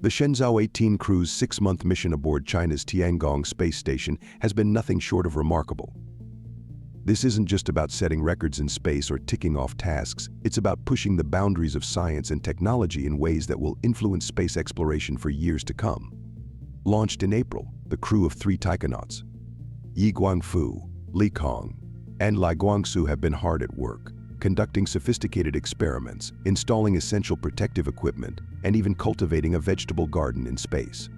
The Shenzhou-18 crew's 6-month mission aboard China's Tiangong space station has been nothing short of remarkable. This isn't just about setting records in space or ticking off tasks, it's about pushing the boundaries of science and technology in ways that will influence space exploration for years to come. Launched in April, the crew of 3 taikwanauts, Yi Guangfu, Li Kong, and Lai Guangsu have been hard at work, conducting sophisticated experiments, installing essential protective equipment, and even cultivating a vegetable garden in space.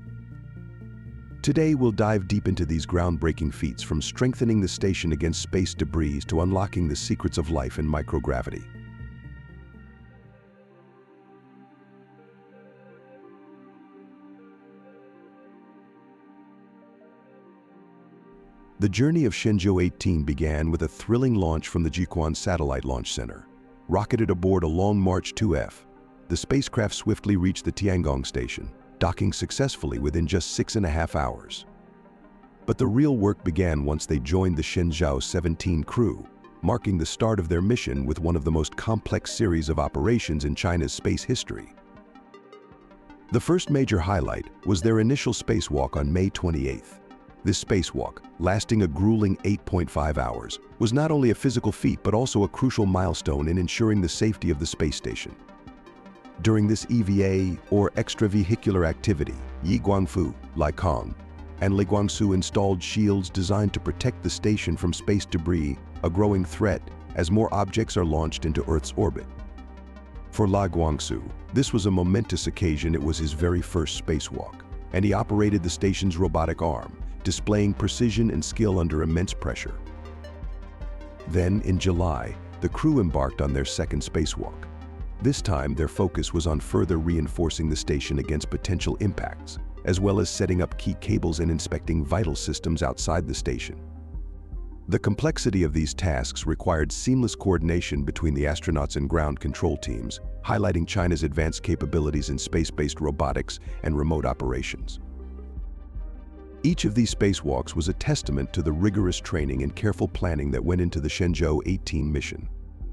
Today, we'll dive deep into these groundbreaking feats, from strengthening the station against space debris to unlocking the secrets of life in microgravity. The journey of Shenzhou-18 began with a thrilling launch from the Jiuquan Satellite Launch Center. Rocketed aboard a Long March 2F, the spacecraft swiftly reached the Tiangong station, docking successfully within just 6.5 hours. But the real work began once they joined the Shenzhou-17 crew, marking the start of their mission with one of the most complex series of operations in China's space history. The first major highlight was their initial spacewalk on May 28th. This spacewalk, lasting a grueling 8.5 hours, was not only a physical feat but also a crucial milestone in ensuring the safety of the space station. During this EVA, or extravehicular activity, Yi Guangfu, Lai Kong, and Li Guangsu installed shields designed to protect the station from space debris, a growing threat as more objects are launched into Earth's orbit. For Lai Guangsu, this was a momentous occasion. It was his very first spacewalk, and he operated the station's robotic arm, displaying precision and skill under immense pressure. Then, in July, the crew embarked on their second spacewalk. This time, their focus was on further reinforcing the station against potential impacts, as well as setting up key cables and inspecting vital systems outside the station. The complexity of these tasks required seamless coordination between the astronauts and ground control teams, highlighting China's advanced capabilities in space-based robotics and remote operations. Each of these spacewalks was a testament to the rigorous training and careful planning that went into the Shenzhou-18 mission.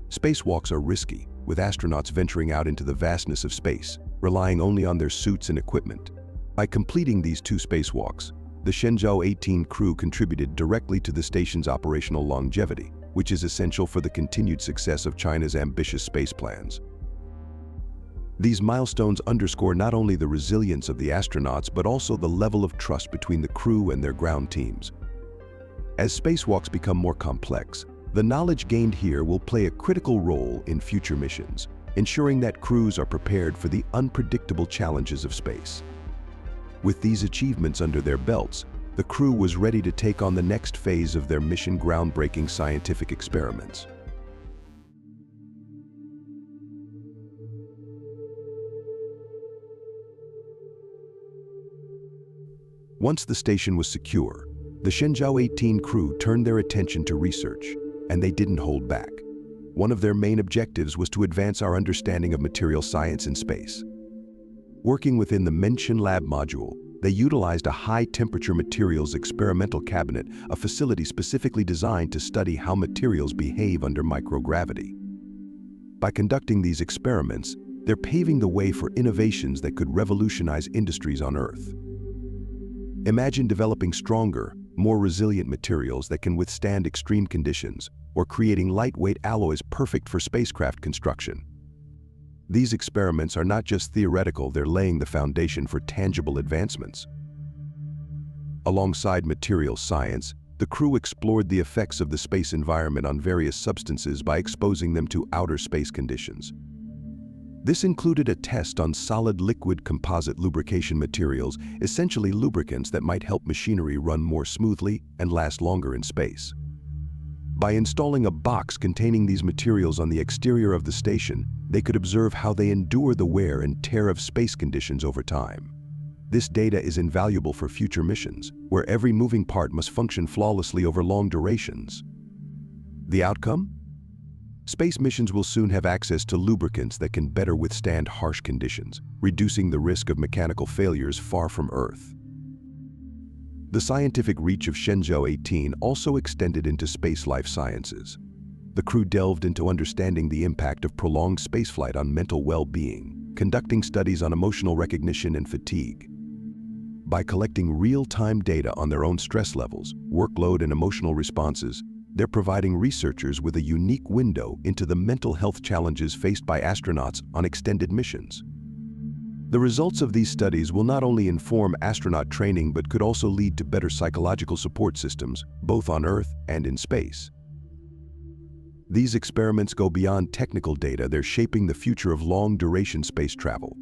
Spacewalks are risky, with astronauts venturing out into the vastness of space, relying only on their suits and equipment. By completing these 2 spacewalks, the Shenzhou-18 crew contributed directly to the station's operational longevity, which is essential for the continued success of China's ambitious space plans. These milestones underscore not only the resilience of the astronauts but also the level of trust between the crew and their ground teams. As spacewalks become more complex, the knowledge gained here will play a critical role in future missions, ensuring that crews are prepared for the unpredictable challenges of space. With these achievements under their belts, the crew was ready to take on the next phase of their mission: groundbreaking scientific experiments. Once the station was secure, the Shenzhou-18 crew turned their attention to research, and they didn't hold back. One of their main objectives was to advance our understanding of material science in space. Working within the Mention Lab module, they utilized a high-temperature materials experimental cabinet, a facility specifically designed to study how materials behave under microgravity. By conducting these experiments, they're paving the way for innovations that could revolutionize industries on Earth. Imagine developing stronger, more resilient materials that can withstand extreme conditions, or creating lightweight alloys perfect for spacecraft construction. These experiments are not just theoretical, they're laying the foundation for tangible advancements. Alongside material science, the crew explored the effects of the space environment on various substances by exposing them to outer space conditions. This included a test on solid liquid composite lubrication materials, essentially lubricants that might help machinery run more smoothly and last longer in space. By installing a box containing these materials on the exterior of the station, they could observe how they endure the wear and tear of space conditions over time. This data is invaluable for future missions, where every moving part must function flawlessly over long durations. The outcome? Space missions will soon have access to lubricants that can better withstand harsh conditions, reducing the risk of mechanical failures far from Earth. The scientific reach of Shenzhou-18 also extended into space life sciences. The crew delved into understanding the impact of prolonged spaceflight on mental well-being, conducting studies on emotional recognition and fatigue. By collecting real-time data on their own stress levels, workload, and emotional responses, they're providing researchers with a unique window into the mental health challenges faced by astronauts on extended missions. The results of these studies will not only inform astronaut training but could also lead to better psychological support systems, both on Earth and in space. These experiments go beyond technical data. They're shaping the future of long-duration space travel.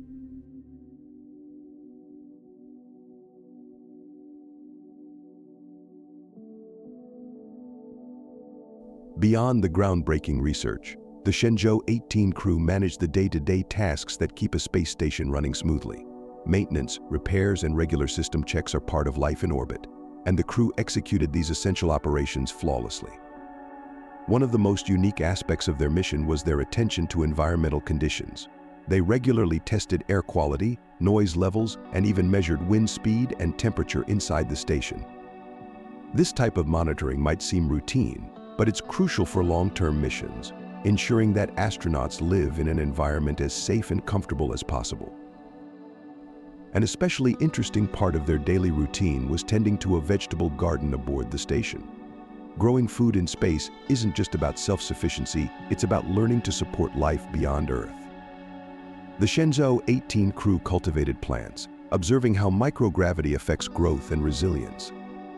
Beyond the groundbreaking research, the Shenzhou-18 crew managed the day-to-day tasks that keep a space station running smoothly. Maintenance, repairs, and regular system checks are part of life in orbit, and the crew executed these essential operations flawlessly. One of the most unique aspects of their mission was their attention to environmental conditions. They regularly tested air quality, noise levels, and even measured wind speed and temperature inside the station. This type of monitoring might seem routine, but it's crucial for long-term missions, ensuring that astronauts live in an environment as safe and comfortable as possible. An especially interesting part of their daily routine was tending to a vegetable garden aboard the station. Growing food in space isn't just about self-sufficiency, it's about learning to support life beyond Earth. The Shenzhou-18 crew cultivated plants, observing how microgravity affects growth and resilience.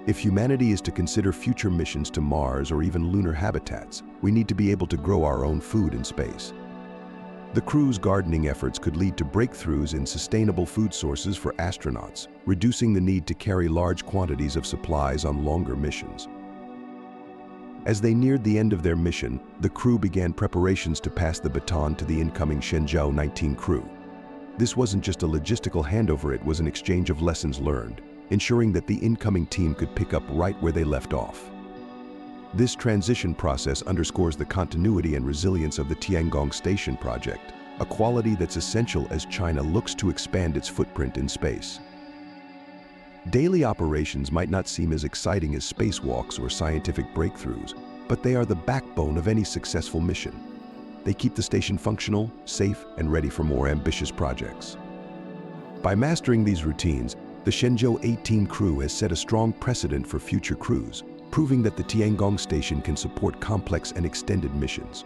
If humanity is to consider future missions to Mars or even lunar habitats, we need to be able to grow our own food in space. The crew's gardening efforts could lead to breakthroughs in sustainable food sources for astronauts, reducing the need to carry large quantities of supplies on longer missions. As they neared the end of their mission, the crew began preparations to pass the baton to the incoming Shenzhou-19 crew. This wasn't just a logistical handover, it was an exchange of lessons learned, ensuring that the incoming team could pick up right where they left off. This transition process underscores the continuity and resilience of the Tiangong station project, a quality that's essential as China looks to expand its footprint in space. Daily operations might not seem as exciting as spacewalks or scientific breakthroughs, but they are the backbone of any successful mission. They keep the station functional, safe, and ready for more ambitious projects. By mastering these routines, the Shenzhou-18 crew has set a strong precedent for future crews, proving that the Tiangong station can support complex and extended missions.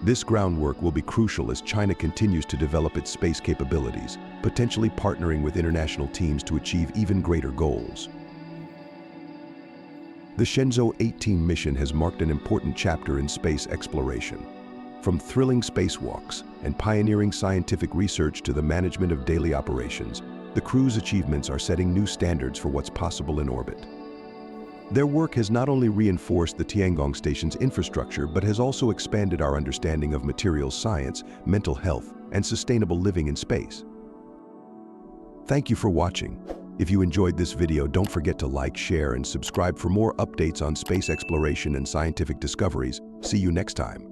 This groundwork will be crucial as China continues to develop its space capabilities, potentially partnering with international teams to achieve even greater goals. The Shenzhou-18 mission has marked an important chapter in space exploration. From thrilling spacewalks and pioneering scientific research to the management of daily operations, the crew's achievements are setting new standards for what's possible in orbit. Their work has not only reinforced the Tiangong station's infrastructure, but has also expanded our understanding of materials science, mental health, and sustainable living in space. Thank you for watching. If you enjoyed this video, don't forget to like, share, and subscribe for more updates on space exploration and scientific discoveries. See you next time.